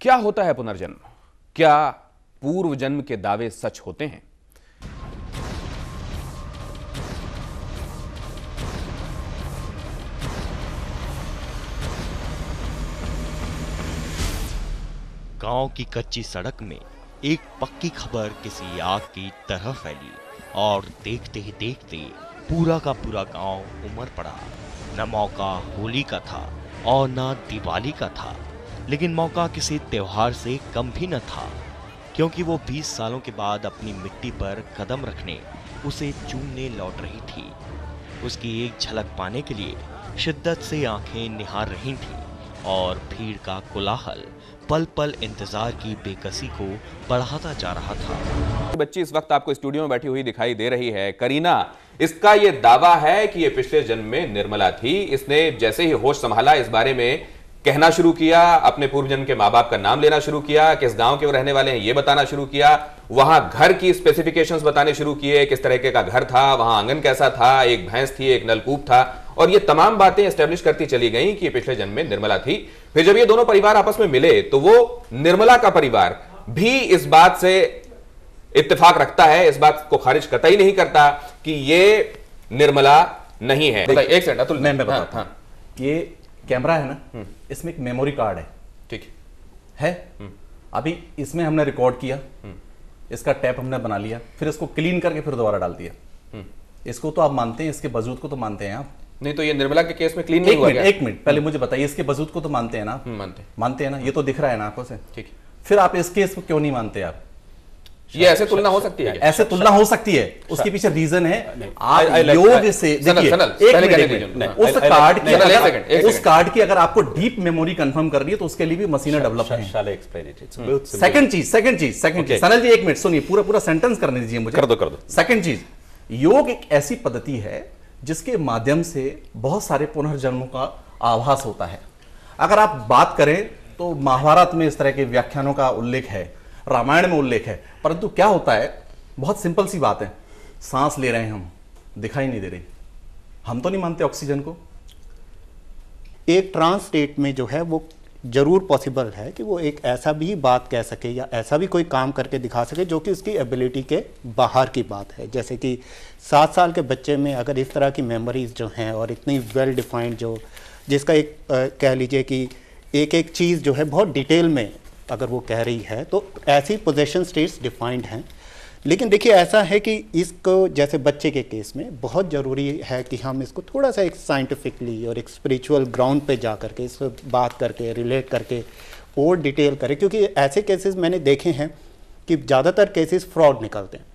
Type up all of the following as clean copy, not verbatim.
क्या होता है पुनर्जन्म? क्या पूर्व जन्म के दावे सच होते हैं? गांव की कच्ची सड़क में एक पक्की खबर किसी आग की तरह फैली और देखते ही देखते पूरा का पूरा गांव उमड़ पड़ा। न मौका होली का था और न दिवाली का था, लेकिन मौका किसी त्योहार से कम भी न था, क्योंकि वो 20 सालों के बाद अपनी मिट्टी पर कदम रखने, उसे चूमने लौट रही थी। उसकी एक झलक पाने के लिए शिद्दत से आंखें निहार रही थीं और भीड़ का कोलाहल पल पल इंतजार की बेकसी को बढ़ाता जा रहा था। बच्ची इस वक्त आपको स्टूडियो में बैठी हुई दिखाई दे रही है, करीना। इसका यह दावा है कि यह पिछले जन्म में निर्मला थी। इसने जैसे ही होश संभाला इस बारे में कहना शुरू किया, अपने पूर्व जन्म के माँ बाप का नाम लेना शुरू किया, किस गांव के वो रहने वाले हैं ये बताना शुरू किया, वहां घर की स्पेसिफिकेशंस बताने शुरू किए, किस तरीके का घर था, वहां आंगन कैसा था, एक भैंस थी, एक नलकूप था, और ये तमाम बातें एस्टेब्लिश करती चली गई कि ये पिछले जन्म में निर्मला थी। फिर जब ये दोनों परिवार आपस में मिले तो वो निर्मला का परिवार भी इस बात से इत्तेफाक रखता है, इस बात को खारिज कतई नहीं करता कि ये निर्मला नहीं है। एक सेकंड अतुल, मैं बताता हूं। ये कैमरा है ना, इसमें एक मेमोरी कार्ड है, ठीक है। अभी इसमें हमने रिकॉर्ड किया, इसका टैप हमने बना लिया, फिर इसको क्लीन करके फिर दोबारा डाल दिया। इसको तो आप मानते हैं, इसके वजूद को तो मानते हैं आप? नहीं तो ये निर्मला के केस में क्लीन नहीं हुआ क्या? एक मिनट पहले मुझे बताइए, इसके वजूद को तो मानते हैं ना आप? मानते हैं ना, ये तो दिख रहा है ना आंखों से। ठीक, फिर आप इस केस को क्यों नहीं मानते आप? ये ऐसे तुलना हो सकती है? ऐसे तुलना हो सकती है, उसके पीछे रीजन है। आप योग से देखिए, उस कार्ड की, उस कार्ड की अगर आपको डीप मेमोरी कंफर्म करनी है तो उसके लिए भी मशीनें डेवलप हैं। सेकंड चीज सनल जी एक मिनट सुनिए, पूरा सेंटेंस करने दीजिए मुझे। कर दो। सेकंड चीज, योग एक ऐसी पद्धति है जिसके माध्यम से बहुत सारे पुनर्जन्मों का आभास होता है। अगर आप बात करें तो महाभारत में इस तरह के व्याख्यानों का उल्लेख है, रामायण में उल्लेख है, परंतु क्या होता है, बहुत सिंपल सी बात है, सांस ले रहे हैं हम, दिखाई नहीं दे रही, हम तो नहीं मानते ऑक्सीजन को। एक ट्रांस स्टेट में जो है वो जरूर पॉसिबल है कि वो एक ऐसा भी बात कह सके या ऐसा भी कोई काम करके दिखा सके जो कि उसकी एबिलिटी के बाहर की बात है। जैसे कि 7 साल के बच्चे में अगर इस तरह की मेमोरीज जो हैं और इतनी वेल डिफाइंड, जो जिसका एक कह लीजिए कि एक एक चीज़ जो है बहुत डिटेल में अगर वो कह रही है, तो ऐसी पोजेशन स्टेट्स डिफाइंड हैं। लेकिन देखिए ऐसा है कि इसको जैसे बच्चे के केस में बहुत ज़रूरी है कि हम इसको थोड़ा सा एक साइंटिफिकली और एक स्पिरिचुअल ग्राउंड पे जा करके इस पर बात करके रिलेट करके और डिटेल करें, क्योंकि ऐसे केसेस मैंने देखे हैं कि ज़्यादातर केसेस फ्रॉड निकलते हैं,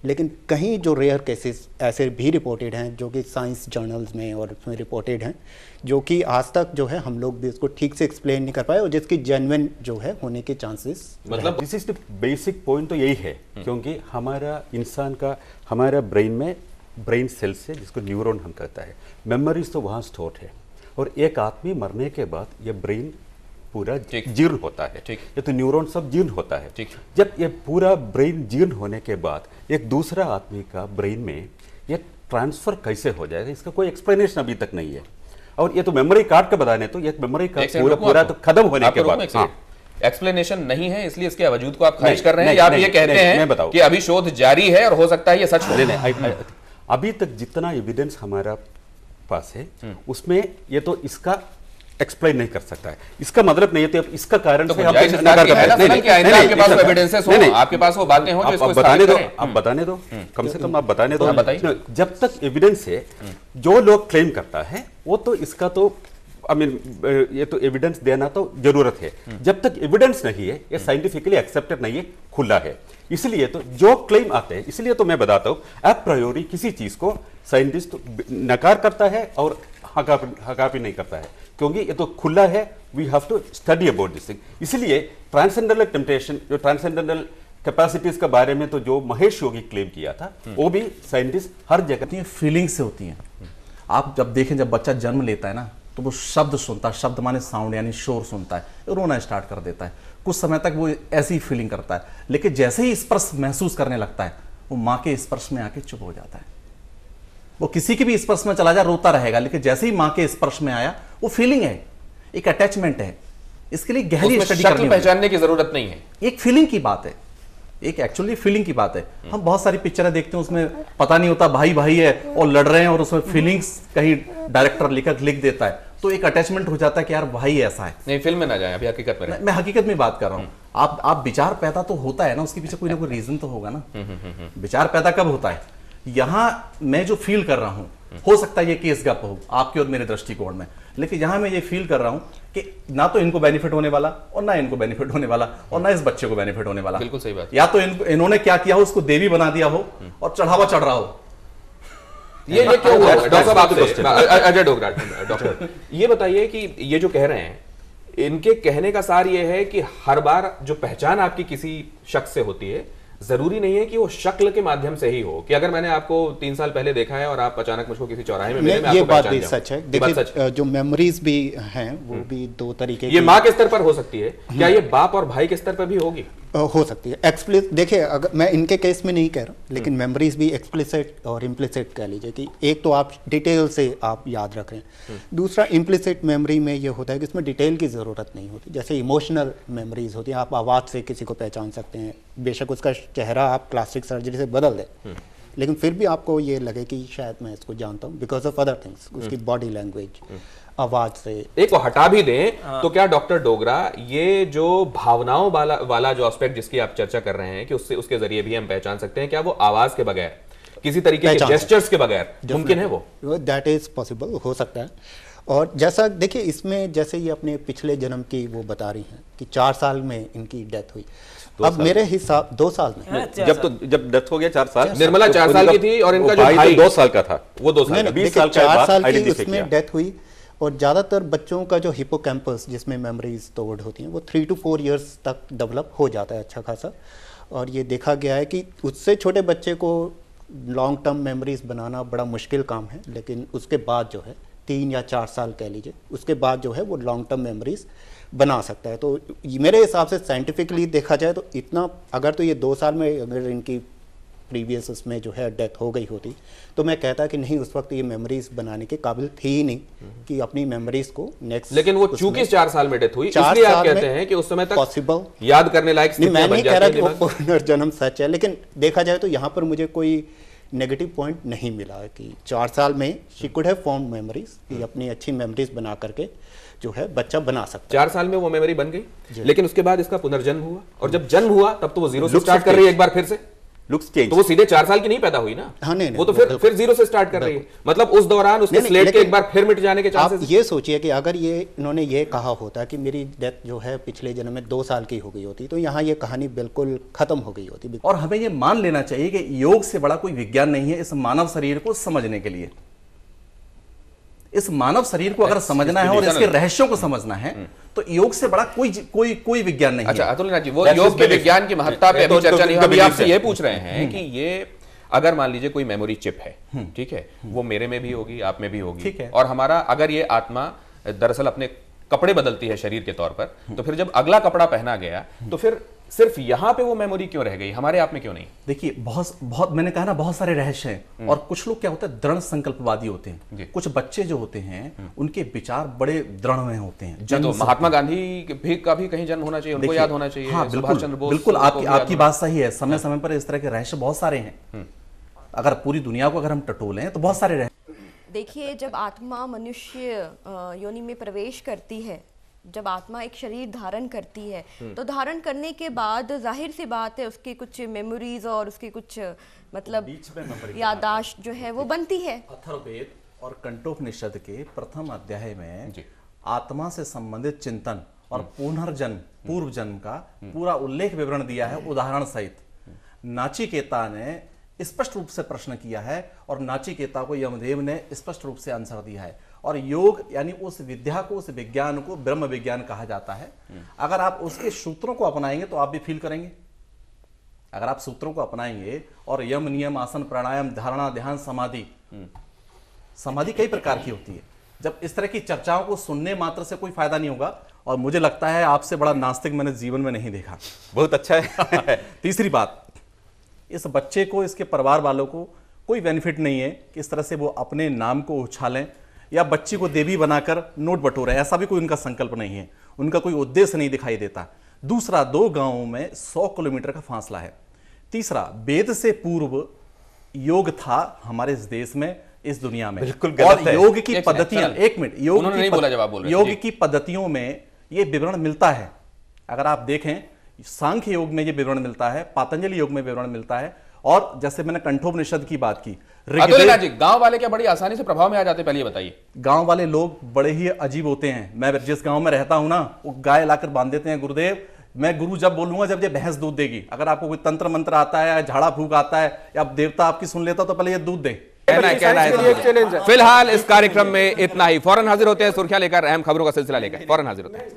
लेकिन कहीं जो रेयर केसेस ऐसे भी रिपोर्टेड हैं जो कि साइंस जर्नल्स में और उसमें रिपोर्टेड हैं, जो कि आज तक जो है हम लोग भी उसको ठीक से एक्सप्लेन नहीं कर पाए और जिसकी जेन्युइन जो है होने के चांसेस, मतलब this is the basic point तो यही है, क्योंकि हमारा इंसान का हमारा ब्रेन में ब्रेन सेल्स है जिसको न्यूरॉन हम कहता है, मेमोरीज तो वहाँ स्टोर है, और एक आदमी मरने के बाद ये ब्रेन पूरा जीर्ण होता है, ये तो न्यूरॉन सब जीर्ण होता है। जब ये पूरा ब्रेन जीर्ण होने के बाद एक दूसरा आदमी का ब्रेन में ये ट्रांसफर कैसे हो जाएगा, इसका कोई एक्सप्लेनेशन अभी तक नहीं है। और ये तो मेमोरी कार्ड का बताने, तो ये मेमोरी कार्ड पूरा तो खत्म होने के बाद एक्सप्लेनेशन नहीं है, इसलिए इसके वजूद को आप खारिज कर रहे हैं, या आप ये कहते हैं कि अभी शोध जारी है और हो सकता है ये सच हो? अभी तक जितना एविडेंस हमारा पास है उसमें ये तो इसका एक्सप्लेन नहीं कर सकता है। इसका मतलब नहीं है तो इसका कारण से हम इनकार कर रहे हैं। आपके पास एविडेंसेस हो, आपके पास वो बातें हो जो इसको बताने दो, आप बताने दो, कम से कम आप बताने दो। जब तक एविडेंस है, जो लोग क्लेम करता है वो तो इसका तो ये तो एविडेंस देना तो जरूरत है। जब तक एविडेंस नहीं है, ये साइंटिफिकली एक्सेप्टेड नहीं है, खुला है, इसलिए तो जो क्लेम आते हैं, इसलिए तो मैं बताता हूँ, एप प्रायोरी किसी चीज को साइंटिस्ट नकार करता है और हकापी नहीं करता है, क्योंकि ये तो खुला है। We have to study about this thing. इसलिए ट्रांसेंडेंटल टेम्पटेशन, जो ट्रांसेंडेंटल कैपेसिटीज के बारे में तो जो महेश योगी क्लेम किया था, वो भी साइंटिस्ट हर जगह फीलिंग से होती हैं। आप जब देखें, जब बच्चा जन्म लेता है ना, तो वो शब्द सुनता है, शब्द माने साउंड यानी शोर सुनता है, रोना स्टार्ट कर देता है, कुछ समय तक वो ऐसी फीलिंग करता है, लेकिन जैसे ही स्पर्श महसूस करने लगता है, वो माँ के स्पर्श में आके चुप हो जाता है। वो किसी के भी स्पर्श में चला जाए रोता रहेगा, लेकिन जैसे ही माँ के स्पर्श में आया, वो फीलिंग है, एक अटैचमेंट है, इसके लिए गहरी उसमें स्टडी शक्ल करनी होगी। पहचानने की जरूरत नहीं है। एक फीलिंग की बात है, एक एक्चुअली फीलिंग की बात है। हम बहुत सारी पिक्चरें देखते हैं, उसमें पता नहीं होता भाई भाई है और लड़ रहे हैं, और उसमें फीलिंग्स कहीं डायरेक्टर लिख देता है, तो एक अटैचमेंट हो जाता है कि यार भाई ऐसा है। नहीं, फिल्म में ना जाए, अभी हकीकत में रहें। मैं हकीकत में बात कर रहा हूँ। आप विचार पैदा तो होता है ना, उसके पीछे कोई ना कोई रीजन तो होगा ना। विचार पैदा कब होता है? यहाँ मैं जो फील कर रहा हूँ, हो सकता है ये केस गप हो आपके और मेरे दृष्टिकोण में, लेकिन यहाँ मैं ये फील कर रहा हूँ कि ना तो इनको बेनिफिट होने वाला और ना इनको बेनिफिट होने वाला और ना इस बच्चे को बेनिफिट होने वाला। बिल्कुल सही बात। या तो इन्होंने क्या किया हो, उसको देवी बना दिया हो और चढ़ावा चढ़ रहा हो। ये क्यों हुआ? डॉक्टर साहब आपसे, अजय डोगरा, डॉक्टर ये बताइए कि ये जो कह रहे हैं, इनके कहने का सार ये है कि हर बार जो पहचान आपकी किसी शख्स से होती है, जरूरी नहीं है कि वो शक्ल के माध्यम से ही हो, कि अगर मैंने आपको 3 साल पहले देखा है और आप अचानक मुझको किसी चौराहे में मिले, मैं ये आपको बात पहचान भी जाऊं। सच है। ये बात सच है। देखिए जो मेमोरीज भी हैं वो भी दो तरीके ये माँ के स्तर पर हो सकती है, क्या ये बाप और भाई के स्तर पर भी होगी? हो सकती है। एक्सप्लिसिट देखिए, अगर मैं इनके केस में नहीं कह रहा, लेकिन मेमोरीज भी एक्सप्लिसिट और इम्प्लिसिट कह लीजिए कि एक तो आप डिटेल से आप याद रख रहे हैं, दूसरा इम्प्लिसिट मेमोरी में ये होता है कि इसमें डिटेल की ज़रूरत नहीं होती। जैसे इमोशनल मेमोरीज होती हैं, आप आवाज़ से किसी को पहचान सकते हैं, बेशक उसका चेहरा आप प्लास्टिक सर्जरी से बदल दें, लेकिन फिर भी आपको ये लगे कि शायद मैं इसको जानता हूँ बिकॉज ऑफ अदर थिंग्स, उसकी बॉडी लैंग्वेज, आवाज से। एक को हटा भी दें तो क्या डॉक्टर डोगरा, ये जो भावनाओं वाला जो एस्पेक्ट जिसकी आप चर्चा कर रहे हैं कि उसके जरिए भी हम पहचान सकते हैं, क्या वो आवाज के बगैर, किसी तरीके के जेस्चर्स के बगैर मुमकिन है? वो दैट इज पॉसिबल, हो सकता है। और जैसा देखिए इसमें, जैसे ये अपने पिछले जन्म की वो बता रही हैं कि 4 साल में इनकी डेथ हुई। अब मेरे हिसाब 2 साल में, जब डेथ हो गया 4 साल, निर्मला 4 साल की थी और इनका जो भाई 2 साल का था, वो 2 साल, 20 साल का 4 साल की आइडेंटिफाई उसमें किया। डेथ हुई। और ज़्यादातर बच्चों का जो हिपोकैम्पस जिसमें मेमोरीज स्टोर्ड होती हैं वो 3 to 4 इयर्स तक डेवलप हो जाता है अच्छा खासा। और ये देखा गया है कि उससे छोटे बच्चे को लॉन्ग टर्म मेमोरीज बनाना बड़ा मुश्किल काम है, लेकिन उसके बाद जो है 3 या 4 साल कह लीजिए, उसके बाद जो है वो लॉन्ग टर्म मेमोरीज बना सकता है। तो मेरे हिसाब से साइंटिफिकली देखा जाए तो इतना, अगर तो ये 2 साल में अगर इनकी प्रीवियस उसमें जो है डेथ हो गई होती तो मैं कहता कि नहीं, उस वक्त ये मेमोरीज बनाने के काबिल थी ही नहीं कि अपनी मेमोरीज को नेक्स्ट। लेकिन वो चूंकि 4 साल में डेथ हुई, इसलिए आप कहते हैं कि उस समय तक पॉसिबल याद करने लायक नहीं, मैं नहीं कह रहा कि वो पुनर्जन्म सच है, लेकिन देखा जाए तो यहाँ पर मुझे कोई नेगेटिव पॉइंट नहीं मिला कि 4 साल में she could have form memories, कि अपनी अच्छी मेमोरीज बना करके जो है बच्चा बना सकता है। 4 साल में वो मेमोरी बन गई, लेकिन उसके बाद इसका पुनर्जन्म हुआ, और जब जन्म हुआ तब तो वो 0 से स्टार्ट कर रही है एक बार फिर से। लुक्स चेंज, तो वो सीधे 4 साल की नहीं पैदा हुई ना। हाँ, नहीं, वो तो फिर 0 से स्टार्ट कर रही है, मतलब उस दौरान उसके स्लेट के एक बार फिर मिट जाने के आप चांसेस। ये सोचिए कि अगर ये इन्होंने ये कहा होता कि मेरी डेथ जो है पिछले जन्म में 2 साल की हो गई होती, तो यहाँ ये कहानी बिल्कुल खत्म हो गई होती। और हमें ये मान लेना चाहिए कि योग से बड़ा कोई विज्ञान नहीं है इस मानव शरीर को समझने के लिए। इस मानव शरीर को अगर समझना है और इसके रहस्यों को समझना है तो योग से बड़ा कोई विज्ञान नहीं है। अच्छा अतुल नाथ जी, वो योग के विज्ञान की महत्ता पे अभी चर्चा नहीं, अभी आपसे ये पूछ रहे हैं कि ये अगर मान लीजिए कोई मेमोरी चिप है, ठीक है, वो मेरे में भी होगी, आप में भी होगी, ठीक है, और हमारा अगर ये आत्मा दरअसल अपने कपड़े बदलती है शरीर के तौर पर, तो फिर जब अगला कपड़ा पहना गया तो फिर सिर्फ यहां पे वो मेमोरी क्यों रह गई, हमारे आप में क्यों नहीं? देखिए बहुत मैंने कहा ना, बहुत सारे रहस्य हैं। और कुछ लोग क्या होता है, दृढ़ संकल्पवादी होते हैं। कुछ बच्चे जो होते हैं उनके विचार बड़े दृढ़ में होते हैं। तो महात्मा गांधी भी का भी कहीं जन्म होना चाहिए, उनको याद होना चाहिए। हाँ, सुभाष चंद्र बोस, बिल्कुल आपकी बात सही है। समय समय पर इस तरह के रहस्य बहुत सारे हैं। अगर पूरी दुनिया को अगर हम टटोलें तो बहुत सारे रहस्य। देखिए, जब आत्मा मनुष्य योनि में प्रवेश करती है, जब आत्मा एक शरीर धारण करती है, तो धारण करने के बाद जाहिर सी बात है उसकी कुछ मेमोरीज और उसकी कुछ मतलब याददाश्त जो है वो बनती है। अथर्ववेद और कंठोपनिषद के प्रथम अध्याय में आत्मा से संबंधित चिंतन और पुनर्जन्म, पूर्व जन्म का पूरा उल्लेख विवरण दिया है उदाहरण सहित। नाचिकेता ने स्पष्ट रूप से प्रश्न किया है और नाचिकेता को यमदेव ने स्पष्ट रूप से आंसर दिया है। और योग यानी उस विद्या को, उस विज्ञान को ब्रह्म विज्ञान कहा जाता है। अगर आप उसके सूत्रों को अपनाएंगे तो आप भी फील करेंगे। अगर आप सूत्रों को अपनाएंगे और यम, नियम, आसन, प्राणायाम, धारणा, ध्यान, समाधि, समाधि कई प्रकार की होती है। जब इस तरह की चर्चाओं को सुनने मात्र से कोई फायदा नहीं होगा, और मुझे लगता है आपसे बड़ा नास्तिक मैंने जीवन में नहीं देखा। बहुत अच्छा है। तीसरी बात, इस बच्चे को, इसके परिवार वालों को कोई बेनिफिट नहीं है कि इस तरह से वो अपने नाम को उछालें या बच्ची को देवी बनाकर नोट बटोरें, ऐसा भी कोई उनका संकल्प नहीं है। उनका कोई उद्देश्य नहीं दिखाई देता। दूसरा, 2 गांवों में 100 किलोमीटर का फासला है। तीसरा, वेद से पूर्व योग था हमारे इस देश में, इस दुनिया में। बिल्कुल गलत और है। योग की एक पद्धतियां, मिनट, एक मिनट, योग उन्होंने नहीं बोला जब आप बोल रहे थे। योग जी। की पद्धतियों में ये विवरण मिलता है। अगर आप देखें, सांख्य योग में ये विवरण मिलता है, पातंजलि योग में विवरण मिलता है, और जैसे मैंने कंठोपनिषद की बात की, अतुल्यनाथ जी, गांव वाले क्या बड़ी आसानी से प्रभाव में आ जाते, पहले ये बताइए। गांव वाले लोग बड़े ही अजीब होते हैं। मैं जिस गांव में रहता हूं ना, वो गाय लाकर बांध देते हैं। गुरुदेव, मैं गुरु जब बोलूंगा जब ये भैंस दूध देगी। अगर आपको कोई तंत्र मंत्र आता है, झाड़ा फूक आता है, या देवता आपकी सुन लेता, तो पहले ये दूध दे। कहना है। फिलहाल इस कार्यक्रम में इतना ही। फौरन हाजिर होते हैं सुर्खियां लेकर, अहम खबरों का सिलसिला लेकर फौरन हाजिर होते हैं।